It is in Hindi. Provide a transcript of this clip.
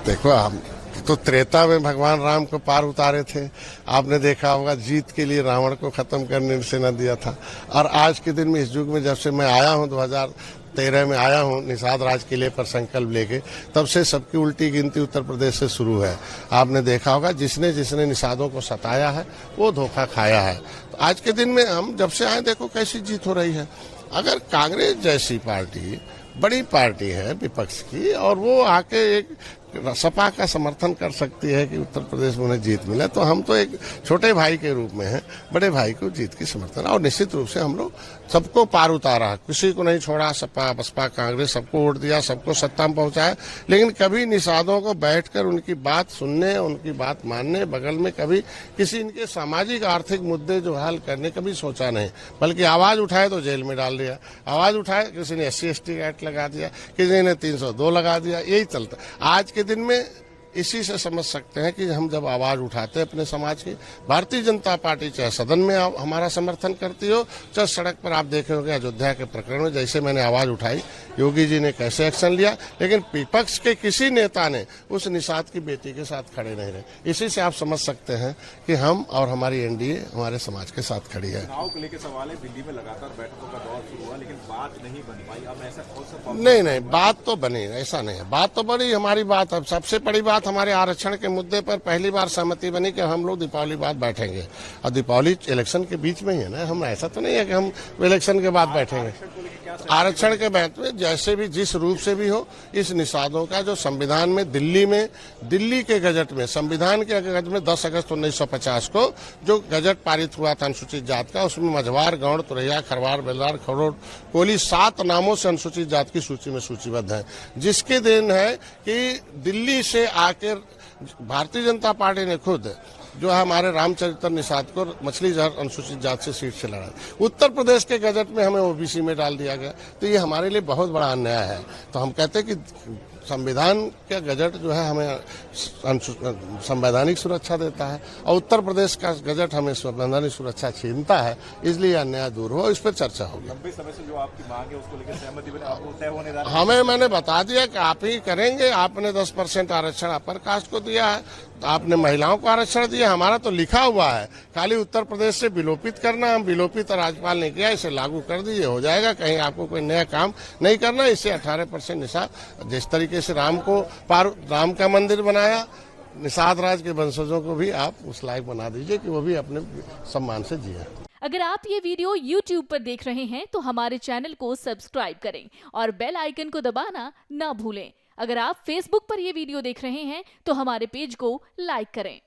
देखो, हम तो त्रेता में भगवान राम को पार उतारे थे। आपने देखा होगा, जीत के लिए रावण को खत्म करने से न दिया था। और आज के दिन में, इस युग में, जब से मैं आया हूं, 2013 में आया हूं निषाद राज किले पर संकल्प लेके, तब से सबकी उल्टी गिनती उत्तर प्रदेश से शुरू है। आपने देखा होगा, जिसने जिसने निषादों को सताया है वो धोखा खाया है। तो आज के दिन में हम जब से आए, देखो कैसी जीत हो रही है। अगर कांग्रेस जैसी पार्टी, बड़ी पार्टी है विपक्ष की, और वो आके एक सपा का समर्थन कर सकती है कि उत्तर प्रदेश में उन्हें जीत मिले, तो हम तो एक छोटे भाई के रूप में हैं, बड़े भाई को जीत की समर्थन। और निश्चित रूप से हम लोग सबको पार उतारा, किसी को नहीं छोड़ा। सपा बसपा कांग्रेस सबको वोट दिया, सबको सत्ता में पहुंचाया, लेकिन कभी निषादों को बैठकर उनकी बात सुनने, उनकी बात मानने, बगल में कभी किसी इनके सामाजिक आर्थिक मुद्दे जो हल करने कभी सोचा नहीं। बल्कि आवाज उठाए तो जेल में डाल दिया, आवाज उठाए किसी ने SC/ST एक्ट लगा दिया, किसी ने 302 लगा दिया, यही चलता। आज के दिन में इसी से समझ सकते हैं कि हम जब आवाज उठाते हैं अपने समाज की, भारतीय जनता पार्टी चाहे सदन में हमारा समर्थन करती हो, चाहे सड़क पर, आप देखे होंगे अयोध्या के प्रकरण में जैसे मैंने आवाज उठाई, योगी जी ने कैसे एक्शन लिया, लेकिन विपक्ष के किसी नेता ने उस निषाद की बेटी के साथ खड़े नहीं रहे। इसी से आप समझ सकते हैं कि हम और हमारी NDA हमारे समाज के साथ खड़ी है। चुनाव को लेकर सवाल है, दिल्ली में लगातार बैठकों का दौर शुरू हुआ, लेकिन बात नहीं बन पाई। अब ऐसा कौन सा नहीं, बात तो बनी, ऐसा नहीं है, बात तो बनी। हमारी बात, अब सबसे बड़ी बात, हमारे आरक्षण के मुद्दे पर पहली बार सहमति बनी कि हम लोग दीपावली बाद बैठेंगे। और दीपावली इलेक्शन के बीच में ही है ना, हम ऐसा तो नहीं है कि हम इलेक्शन के बाद बैठेंगे। आरक्षण के बाद में जैसे भी, जिस रूप से भी हो, इस निषादों का जो संविधान में, दिल्ली के गजट में, संविधान के गजट में 10 अगस्त 1950 को जो गजट पारित हुआ था अनुसूचित जात का, उसमें मझवार, गौड़, तुरैया, खरवार, बेलदार, खरोड़, कोली 7 नामों से अनुसूचित जात की सूची में सूचीबद्ध है। जिसके दिन है कि दिल्ली से आकर भारतीय जनता पार्टी ने खुद जो है हमारे रामचरित्र निषाद को मछली जहर अनुसूचित जात से सीट से लड़ा। उत्तर प्रदेश के गजट में हमें OBC में डाल दिया गया, तो ये हमारे लिए बहुत बड़ा अन्याय है। तो हम कहते हैं कि संविधान का गजट जो है हमें संवैधानिक सुरक्षा देता है, और उत्तर प्रदेश का गजट हमें संवैधानिक सुरक्षा छीनता है, इसलिए अन्याय दूर हो, इस पर चर्चा होगी। लंबे समय से जो आपकी मांग है उसको लेकर सहमति बनी, आपको तय होने जा रहा है? हमें, मैंने बता दिया कि आप ही करेंगे। आपने 10% आरक्षण अपर कास्ट को दिया है, तो आपने महिलाओं को आरक्षण दिया, हमारा तो लिखा हुआ है खाली उत्तर प्रदेश से विलोपित करना। हम विलोपित राज्यपाल ने किया, इसे लागू कर दीजिए, हो जाएगा। कहीं आपको कोई नया काम नहीं करना। इससे 18% निषाद, जिस तरीके से राम का मंदिर बनाया, निषाद राज के वंशजों को भी आप उस लायक बना दीजिए कि वो भी अपने सम्मान से जिए। अगर आप ये वीडियो YouTube पर देख रहे हैं तो हमारे चैनल को सब्सक्राइब करें और बेल आइकन को दबाना ना भूलें। अगर आप Facebook पर ये वीडियो देख रहे हैं तो हमारे पेज को लाइक करें।